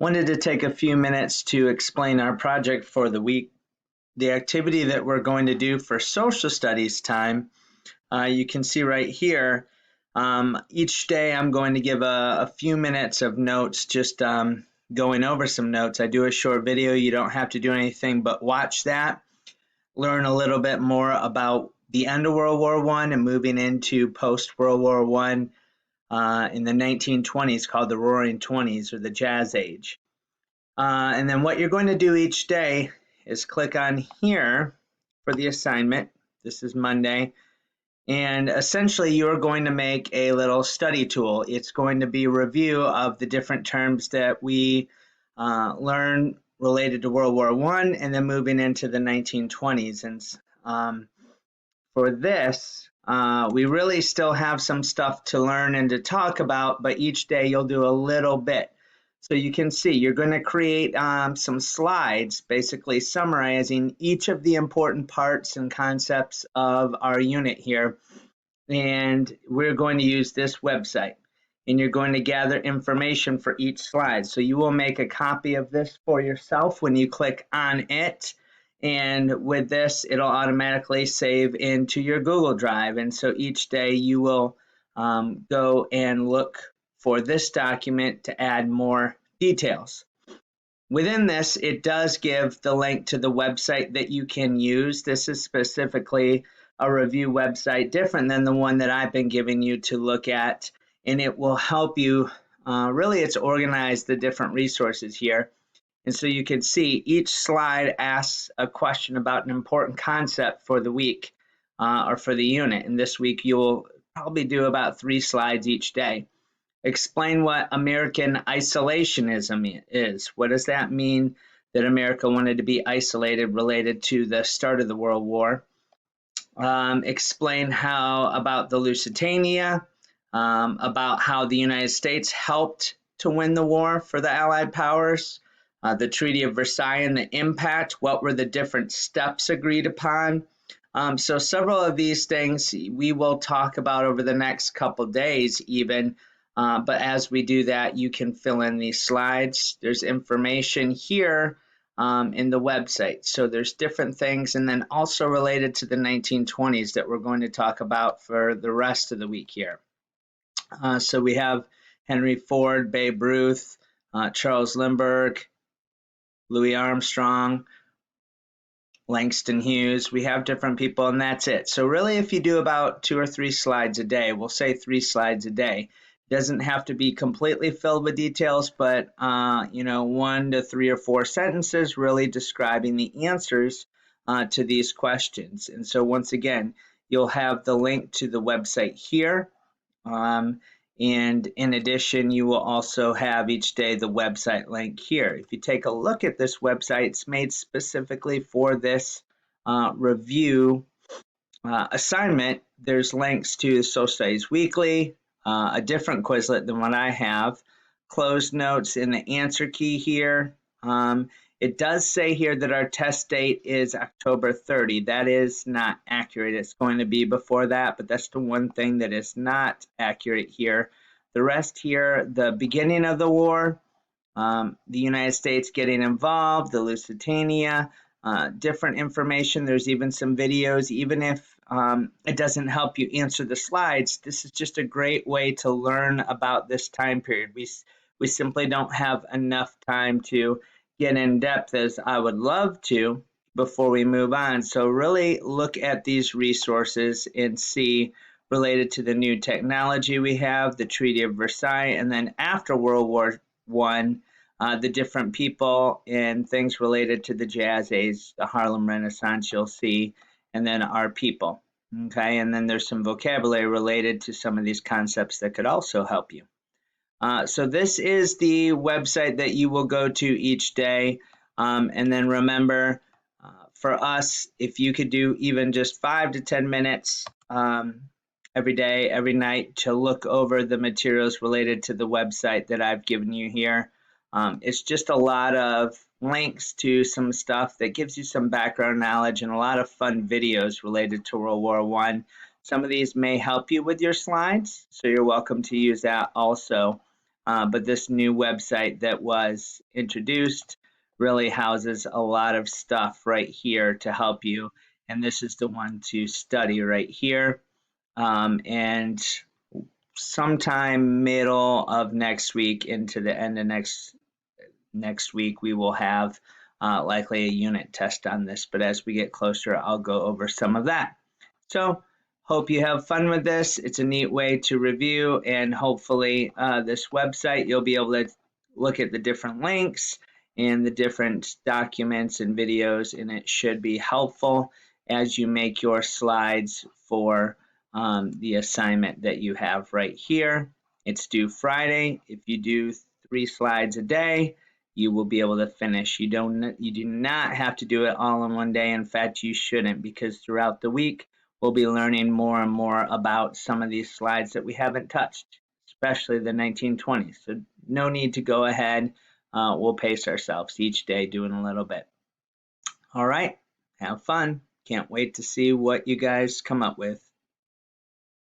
Wanted to take a few minutes to explain our project for the week. The activity that we're going to do for social studies time, you can see right here. Each day I'm going to give a few minutes of notes, just going over some notes. I do a short video. You don't have to do anything but watch that, learn a little bit more about the end of World War I and moving into post-World War I in the 1920s, called the Roaring Twenties or the Jazz Age. And then what you're going to do each day is click on here for the assignment. This is Monday. And essentially, you're going to make a little study tool. It's going to be a review of the different terms that we learn related to World War I and then moving into the 1920s. And for this, we really still have some stuff to learn and to talk about, but each day you'll do a little bit. So you can see you're going to create some slides basically summarizing each of the important parts and concepts of our unit here. And we're going to use this website. And you're going to gather information for each slide. So you will make a copy of this for yourself when you click on it. And with this, it'll automatically save into your Google Drive. And so each day you will go and look for this document to add more details. Within this, it does give the link to the website that you can use. This is specifically a review website, different than the one that I've been giving you to look at, and it will help you. Really, it's organized the different resources here. And so you can see each slide asks a question about an important concept for the week or for the unit. And this week, you'll probably do about 3 slides each day. Explain what American isolationism is. What does that mean that America wanted to be isolated related to the start of the World War? Explain how about the Lusitania, about how the United States helped to win the war for the Allied powers, the Treaty of Versailles and the impact, what were the different steps agreed upon. So several of these things we will talk about over the next couple days even. But as we do that, you can fill in these slides. There's information here in the website. So there's different things, and then also related to the 1920s that we're going to talk about for the rest of the week here. So we have Henry Ford, Babe Ruth, Charles Lindbergh, Louis Armstrong, Langston Hughes. We have different people, and that's it. So really, if you do about 2 or 3 slides a day, we'll say 3 slides a day. Doesn't have to be completely filled with details, but 1 to 3 or 4 sentences really describing the answers to these questions. And so once again, you'll have the link to the website here. And in addition, you will also have each day the website link here. If you take a look at this website, it's made specifically for this review assignment. There's links to Social Studies Weekly, a different Quizlet than what I have, closed notes in the answer key here. It does say here that our test date is October 30. That is not accurate. It's going to be before that, but that's the one thing that is not accurate here. The rest here, the beginning of the war, the United States getting involved, the Lusitania, different information. There's even some videos. Even if it doesn't help you answer the slides, this is just a great way to learn about this time period. We simply don't have enough time to get in depth as I would love to before we move on. So really look at these resources and see related to the new technology we have, the Treaty of Versailles, and then after World War I, the different people and things related to the Jazz Age, the Harlem Renaissance you'll see, and then our people. Okay, and then there's some vocabulary related to some of these concepts that could also help you. So this is the website that you will go to each day. And then remember, for us, if you could do even just 5 to 10 minutes every day, every night to look over the materials related to the website that I've given you here. It's just a lot of links to some stuff that gives you some background knowledge and a lot of fun videos related to World War I. Some of these may help you with your slides, so you're welcome to use that also. but this new website that was introduced really houses a lot of stuff right here to help you. And this is the one to study right here. And sometime middle of next week into the end of next week, we will have likely a unit test on this. But as we get closer, I'll go over some of that. So hope you have fun with this. It's a neat way to review, and hopefully this website, you'll be able to look at the different links and the different documents and videos, and it should be helpful as you make your slides for the assignment that you have right here. It's due Friday. If you do 3 slides a day, you will be able to finish. You do not have to do it all in one day. In fact, you shouldn't, because throughout the week we'll be learning more and more about some of these slides that we haven't touched, especially the 1920s. So no need to go ahead. We'll pace ourselves each day doing a little bit. All right, have fun. Can't wait to see what you guys come up with.